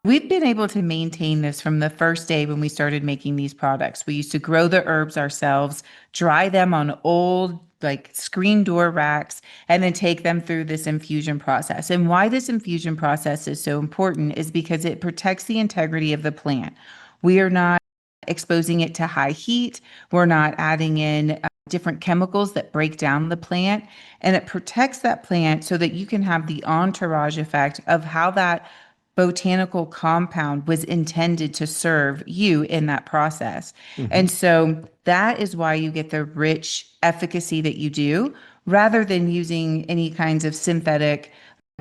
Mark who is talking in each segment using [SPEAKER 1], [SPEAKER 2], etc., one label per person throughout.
[SPEAKER 1] We've been able to maintain this from the first day when we started making these products. We used to grow the herbs ourselves, dry them on old like screen door racks, and then take them through this infusion process. And why this infusion process is so important is because it protects the integrity of the plant. We are not exposing it to high heat. We're not adding in different chemicals that break down the plant. And it protects that plant so that you can have the entourage effect of how that botanical compound was intended to serve you in that process.
[SPEAKER 2] Mhm.
[SPEAKER 1] And so that is why you get the rich efficacy that you do rather than using any kinds of synthetic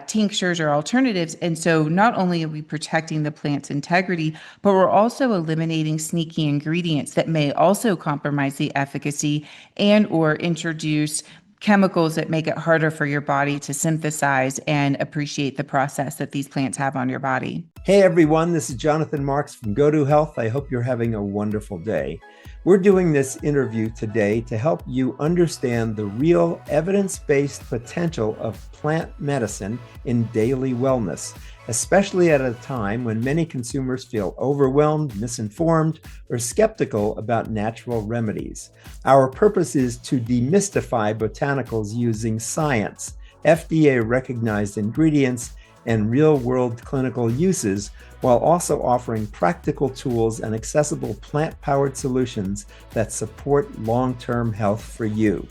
[SPEAKER 1] tinctures or alternatives. And so not only are we protecting the plant's integrity, but we're also eliminating sneaky ingredients that may also compromise the efficacy and or introduce chemicals that make it harder for your body to synthesize and appreciate the process that these plants have on your body.
[SPEAKER 2] Hey everyone, this is Jonathan Marx from GoToHealth. I hope you're having a wonderful day. We're doing this interview today to help you understand the real evidence-based potential of plant medicine in daily wellness, especially at a time when many consumers feel overwhelmed, misinformed, or skeptical about natural remedies. Our purpose is to demystify botanicals using science, FDA-recognized ingredients, and real-world clinical uses, while also offering practical tools and accessible plant-powered solutions that support long-term health for you.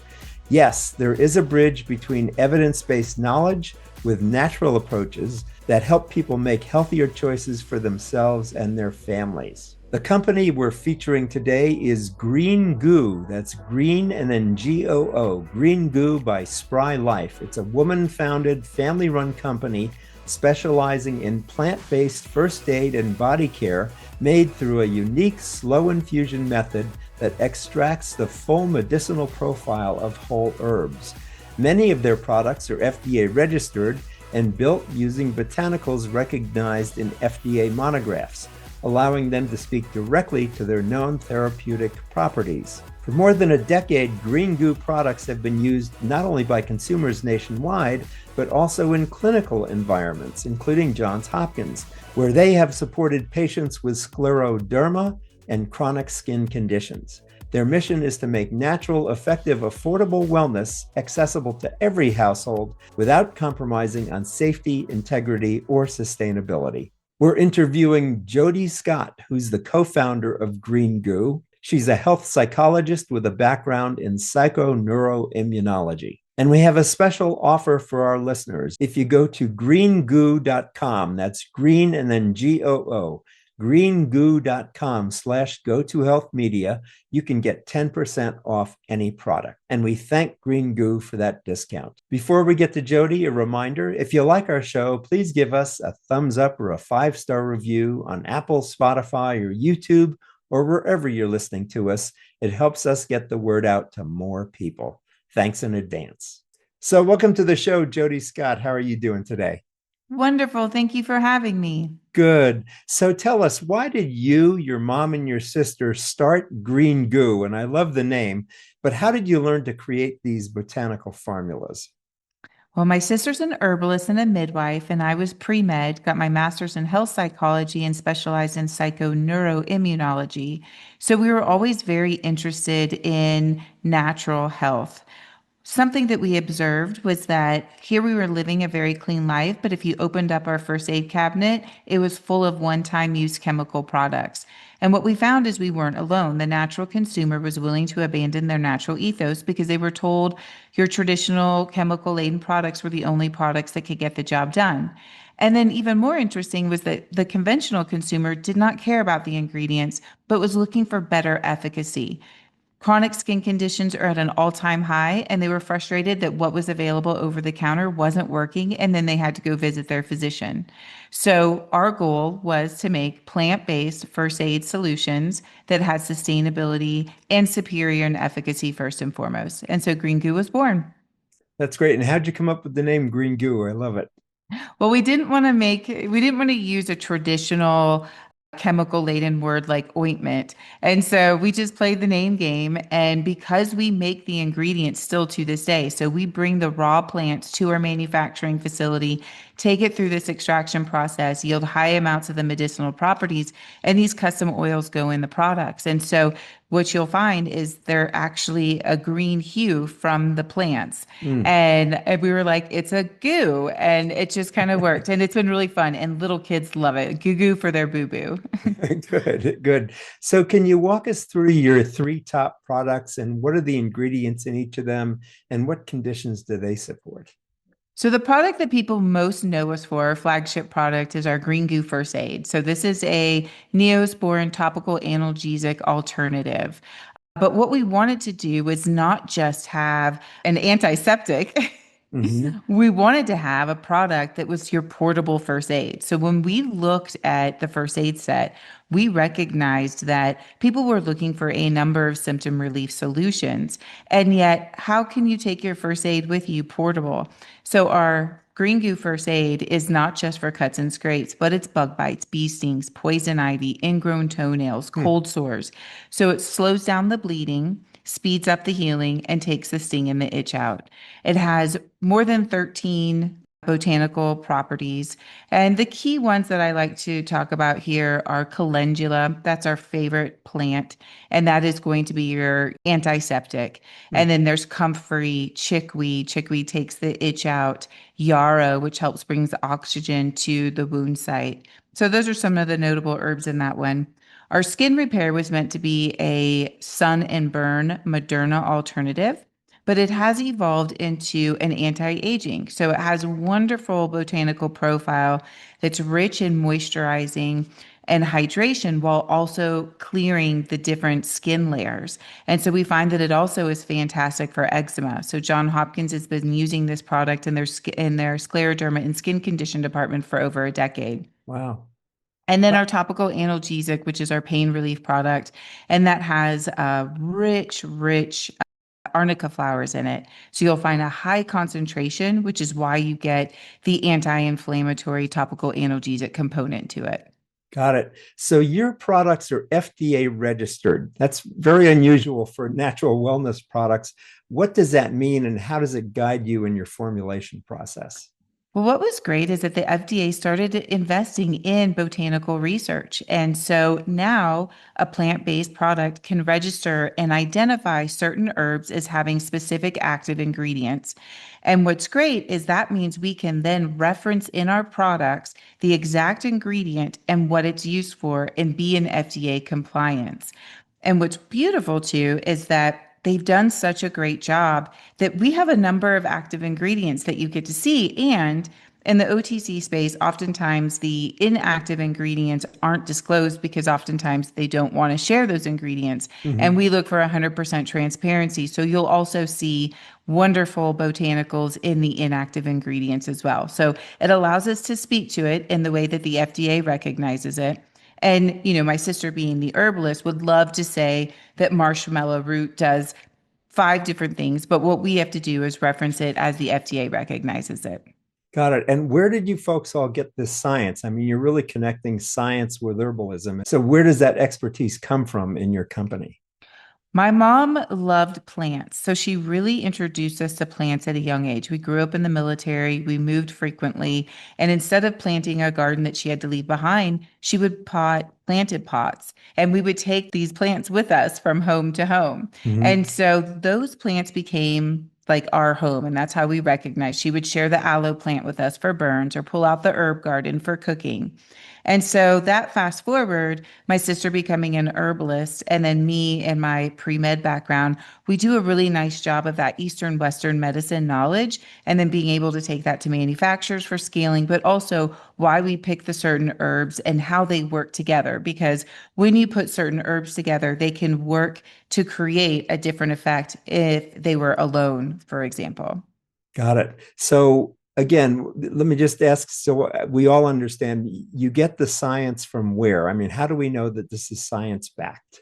[SPEAKER 2] Yes, there is a bridge between evidence-based knowledge with natural approaches that help people make healthier choices for themselves and their families. The company we're featuring today is Green Goo. That's green and then Goo. Green Goo by Spry Life. It's a woman-founded, family-run company specializing in plant-based first aid and body care made through a unique slow infusion method that extracts the full medicinal profile of whole herbs. Many of their products are FDA registered and built using botanicals recognized in FDA monographs, allowing them to speak directly to their known therapeutic properties. For more than a decade, Green Goo products have been used not only by consumers nationwide, but also in clinical environments, including Johns Hopkins, where they have supported patients with scleroderma and chronic skin conditions. Their mission is to make natural, effective, affordable wellness accessible to every household without compromising on safety, integrity, or sustainability. We're interviewing Jodi Scott, who's the co-founder of Green Goo. She's a health psychologist with a background in psychoneuroimmunology. And we have a special offer for our listeners. If you go to greengoo.com, that's green and then GOO, greengoo.com/GoToHealthMedia, you can get 10% off any product. And we thank Green Goo for that discount. Before we get to Jodi, a reminder, if you like our show, please give us a thumbs up or a 5-star review on Apple, Spotify, or YouTube, or wherever you're listening to us. It helps us get the word out to more people. Thanks in advance. So welcome to the show, Jodi Scott. How are you doing today?
[SPEAKER 1] Wonderful. Thank you for having me.
[SPEAKER 2] Good. So tell us, why did you, your mom, and your sister start Green Goo? And I love the name, but how did you learn to create these botanical formulas?
[SPEAKER 1] Well, my sister's an herbalist and a midwife, and I was pre med, got my master's in health psychology, and specialized in psychoneuroimmunology. So we were always very interested in natural health. Something that we observed was that here we were living a very clean life, but if you opened up our first aid cabinet, it was full of one-time use chemical products. And what we found is we weren't alone. The natural consumer was willing to abandon their natural ethos because they were told your traditional chemical laden products were the only products that could get the job done. And then even more interesting was that the conventional consumer did not care about the ingredients, but was looking for better efficacy. Chronic skin conditions are at an all-time high, and they were frustrated that what was available over the counter wasn't working, and then they had to go visit their physician. So our goal was to make plant-based first aid solutions that had sustainability and superior in efficacy first and foremost. And so Green Goo was born.
[SPEAKER 2] That's great. And how'd you come up with the name Green Goo? I love it.
[SPEAKER 1] Well, we didn't want to use a traditional chemical laden word like ointment. And so we just played the name game. And because we make the ingredients still to this day, so we bring the raw plants to our manufacturing facility, take it through this extraction process, yield high amounts of the medicinal properties, and these custom oils go in the products. And so what you'll find is they're actually a green hue from the plants.
[SPEAKER 2] Mm.
[SPEAKER 1] And we were like, it's a goo. And it just kind of worked. And it's been really fun. And little kids love it. Goo goo for their boo boo.
[SPEAKER 2] Good, good. So, can you walk us through your three top products and what are the ingredients in each of them and what conditions do they support?
[SPEAKER 1] So the product that people most know us for, our flagship product, is our Green Goo First Aid. So this is a Neosporin topical analgesic alternative. But what we wanted to do was not just have an antiseptic.
[SPEAKER 2] Hmm.
[SPEAKER 1] We wanted to have a product that was your portable first aid. So when we looked at the first aid set, we recognized that people were looking for a number of symptom relief solutions. And yet, how can you take your first aid with you portable? So our Green Goo First Aid is not just for cuts and scrapes, but it's bug bites, bee stings, poison ivy, ingrown toenails,
[SPEAKER 2] Hmm.
[SPEAKER 1] cold sores. So it slows down the bleeding, speeds up the healing, and takes the sting and the itch out. It has more than 13 botanical properties. And the key ones that I like to talk about here are calendula. That's our favorite plant. And that is going to be your antiseptic.
[SPEAKER 2] Hmm.
[SPEAKER 1] And then there's comfrey, chickweed. Chickweed takes the itch out. Yarrow, which helps brings the oxygen to the wound site. So those are some of the notable herbs in that one. Our skin repair was meant to be a sun and burn Moderna alternative, but it has evolved into an anti-aging. So it has a wonderful botanical profile that's rich in moisturizing and hydration while also clearing the different skin layers. And so we find that it also is fantastic for eczema. So Johns Hopkins has been using this product in their scleroderma and skin condition department for over a decade.
[SPEAKER 2] Wow.
[SPEAKER 1] And then
[SPEAKER 2] Uh,
[SPEAKER 1] our topical analgesic, which is our pain relief product, and that has rich Arnica flowers in it. So you'll find a high concentration, which is why you get the anti-inflammatory topical analgesic component to it.
[SPEAKER 2] Got it. So your products are FDA registered. That's very unusual for natural wellness products. What does that mean and how does it guide you in your formulation process?
[SPEAKER 1] Well, what was great is that the FDA started investing in botanical research. And so now a plant-based product can register and identify certain herbs as having specific active ingredients. And what's great is that means we can then reference in our products the exact ingredient and what it's used for and be in FDA compliance. And what's beautiful too is that they've done such a great job that we have a number of active ingredients that you get to see. And in the OTC space, oftentimes the inactive ingredients aren't disclosed because oftentimes they don't want to share those ingredients. And
[SPEAKER 2] Mhm.
[SPEAKER 1] we look for 100% transparency. So you'll also see wonderful botanicals in the inactive ingredients as well. So it allows us to speak to it in the way that the FDA recognizes it. And, my sister being the herbalist would love to say that marshmallow root does five different things, but what we have to do is reference it as the FDA recognizes it.
[SPEAKER 2] Got it. And where did you folks all get this science? I mean, you're really connecting science with herbalism. So where does that expertise come from in your company?
[SPEAKER 1] My mom loved plants, so she really introduced us to plants at a young age. We grew up in the military, we moved frequently, and instead of planting a garden that she had to leave behind, she would pot planted pots, and we would take these plants with us from home to home.
[SPEAKER 2] Mhm.
[SPEAKER 1] And so those plants became like our home, and that's how we recognized. She would share the aloe plant with us for burns or pull out the herb garden for cooking. And so that fast forward, my sister becoming an herbalist, and then me and my pre-med background, we do a really nice job of that Eastern Western medicine knowledge, and then being able to take that to manufacturers for scaling, but also why we pick the certain herbs and how they work together. Because when you put certain herbs together, they can work to create a different effect if they were alone, for example.
[SPEAKER 2] Got it. So again, let me just ask so we all understand you get the science from where? I mean, how do we know that this is science backed?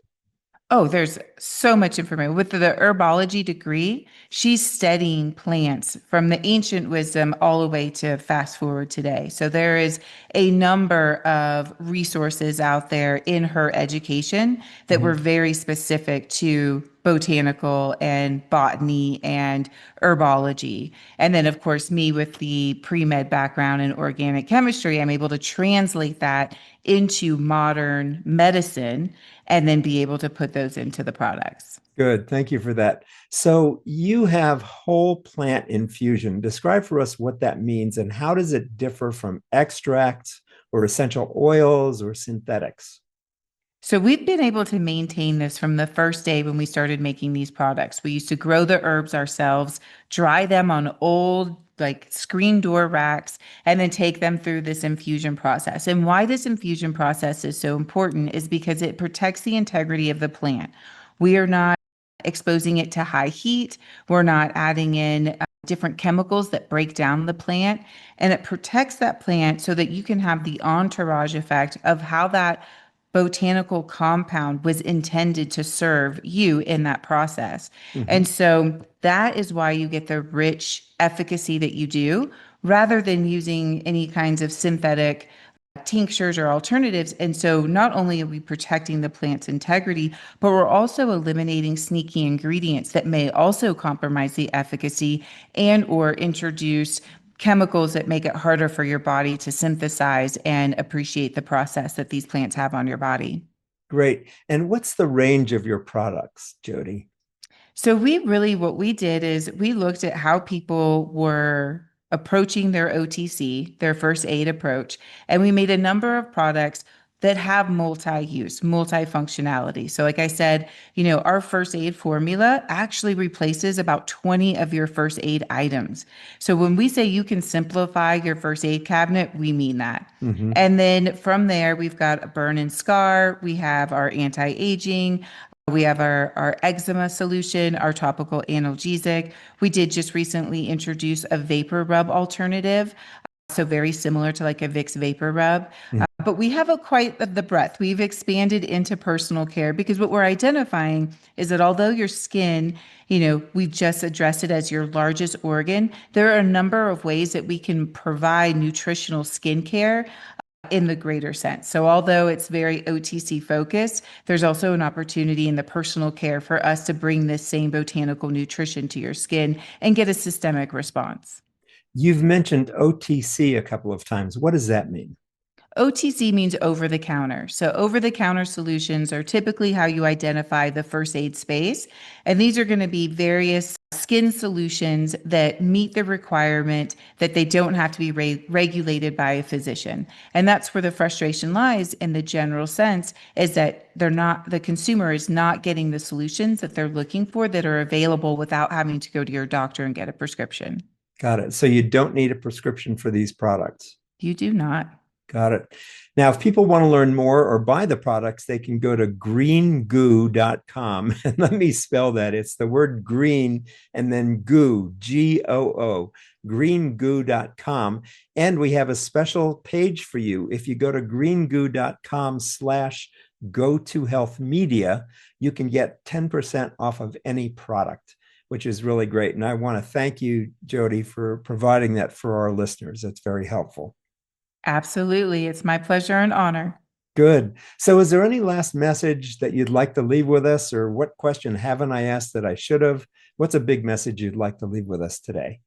[SPEAKER 1] Oh, there's so much information. With the herbology degree, she's studying plants from the ancient wisdom all the way to fast forward today. So there is a number of resources out there in her education that were
[SPEAKER 2] Mhm.
[SPEAKER 1] very specific to botanical and botany and herbology. And then, of course, me with the pre-med background in organic chemistry, I'm able to translate that into modern medicine and then be able to put those into the products.
[SPEAKER 2] Good. Thank you for that. So you have whole plant infusion. Describe for us what that means and how does it differ from extracts or essential oils or synthetics?
[SPEAKER 1] So we've been able to maintain this from the first day when we started making these products. We used to grow the herbs ourselves, dry them on old like screen door racks, and then take them through this infusion process. And why this infusion process is so important is because it protects the integrity of the plant. We are not exposing it to high heat. We're not adding in different chemicals that break down the plant, and it protects that plant so that you can have the entourage effect of how that botanical compound was intended to serve you in that process. And
[SPEAKER 2] Mhm.
[SPEAKER 1] so that is why you get the rich efficacy that you do rather than using any kinds of synthetic tinctures or alternatives. And so not only are we protecting the plant's integrity, but we're also eliminating sneaky ingredients that may also compromise the efficacy and or introduce chemicals that make it harder for your body to synthesize and appreciate the process that these plants have on your body.
[SPEAKER 2] Great. And what's the range of your products, Jody?
[SPEAKER 1] So we really, what we did is we looked at how people were approaching their OTC, their first aid approach, and we made a number of products that have multi-use, multi-functionality. So like I said, our first aid formula actually replaces about 20 of your first aid items. So when we say you can simplify your first aid cabinet, we mean that.
[SPEAKER 2] Hmm.
[SPEAKER 1] And then from there, we've got a burn and scar. We have our anti-aging. We have our eczema solution, our topical analgesic. We did just recently introduce a vapor rub alternative, so very similar to like a Vicks vapor rub. But we have a quite the breadth. We've expanded into personal care because what we're identifying is that although your skin, we've just addressed it as your largest organ, there are a number of ways that we can provide nutritional skincare in the greater sense. So, although it's very OTC focused, there's also an opportunity in the personal care for us to bring this same botanical nutrition to your skin and get a systemic response.
[SPEAKER 2] You've mentioned OTC a couple of times. What does that mean?
[SPEAKER 1] OTC means over the counter. So, over the counter solutions are typically how you identify the first aid space. And these are going to be various skin solutions that meet the requirement that they don't have to be regulated by a physician. And that's where the frustration lies in the general sense is that the consumer is not getting the solutions that they're looking for that are available without having to go to your doctor and get a prescription.
[SPEAKER 2] Got it. So you don't need a prescription for these products.
[SPEAKER 1] You do not.
[SPEAKER 2] Got it. Now, if people want to learn more or buy the products, they can go to greengoo.com. And let me spell that. It's the word green and then goo, Goo, greengoo.com. And we have a special page for you. If you go to greengoo.com/GoToHealthMedia, you can get 10% off of any product, which is really great. And I want to thank you, Jody, for providing that for our listeners. That's very helpful.
[SPEAKER 1] Absolutely. It's my pleasure and honor.
[SPEAKER 2] Good. So, is there any last message that you'd like to leave with us, or what question haven't I asked that I should have? What's a big message you'd like to leave with us today?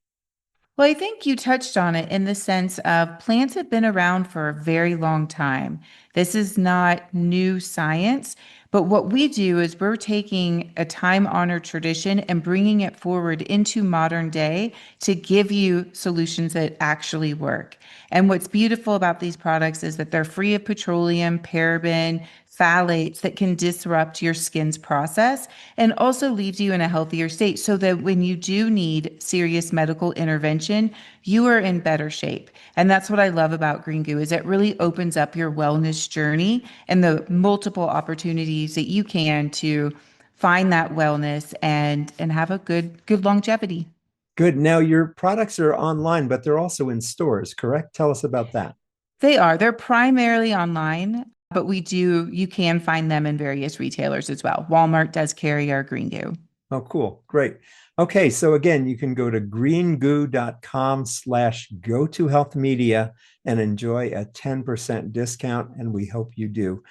[SPEAKER 1] Well, I think you touched on it in the sense of plants have been around for a very long time. This is not new science, but what we do is we're taking a time-honored tradition and bringing it forward into modern day to give you solutions that actually work. And what's beautiful about these products is that they're free of petroleum, paraben, phthalates that can disrupt your skin's process and also leaves you in a healthier state so that when you do need serious medical intervention, you are in better shape. And that's what I love about Green Goo is it really opens up your wellness journey and the multiple opportunities that you can to find that wellness and have a good longevity.
[SPEAKER 2] Good. Now, your products are online, but they're also in stores, correct? Tell us about that.
[SPEAKER 1] They're primarily online. But you can find them in various retailers as well. Walmart does carry our green goo.
[SPEAKER 2] Oh, cool. Great. Okay. So again, you can go to greengoo.com/GoToHealthMedia and enjoy a 10% discount. And we hope you do.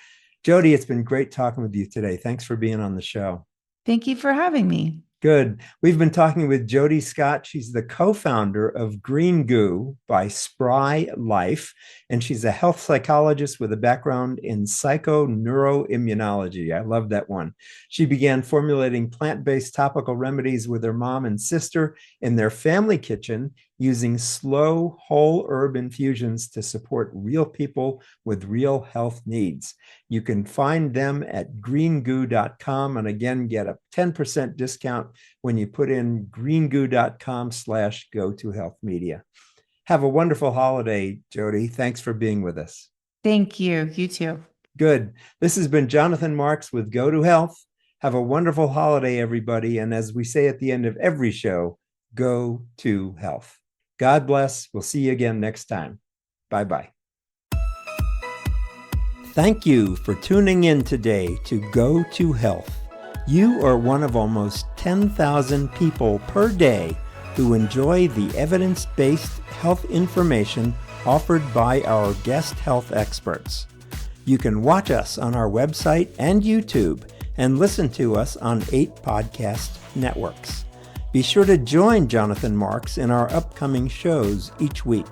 [SPEAKER 2] Jodi, it's been great talking with you today. Thanks for being on the show.
[SPEAKER 1] Thank you for having me.
[SPEAKER 2] Good. We've been talking with Jodi Scott. She's the co-founder of Green Goo by Spry Life, and she's a health psychologist with a background in psychoneuroimmunology. I love that one. She began formulating plant-based topical remedies with her mom and sister in their family kitchen using slow whole herb infusions to support real people with real health needs. You can find them at greengoo.com and again, get a 10% discount when you put in greengoo.com/GoToHealthMedia. Have a wonderful holiday, Jodi. Thanks for being with us.
[SPEAKER 1] Thank you. You too.
[SPEAKER 2] Good. This has been Jonathan Marks with Go to Health. Have a wonderful holiday, everybody. And as we say at the end of every show, go to health. God bless. We'll see you again next time. Bye-bye. Thank you for tuning in today to Go to Health. You are one of almost 10,000 people per day who enjoy the evidence-based health information offered by our guest health experts. You can watch us on our website and YouTube and listen to us on 8 podcast networks. Be sure to join Jonathan Marks in our upcoming shows each week.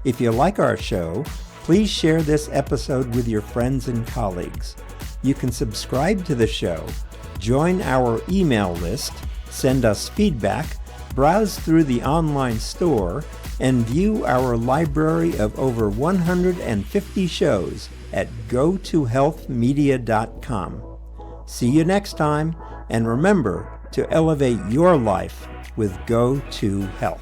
[SPEAKER 2] If you like our show, please share this episode with your friends and colleagues. You can subscribe to the show, join our email list, send us feedback, browse through the online store, and view our library of over 150 shows at GoToHealthMedia.com. See you next time, and remember to elevate your life with Go to Health.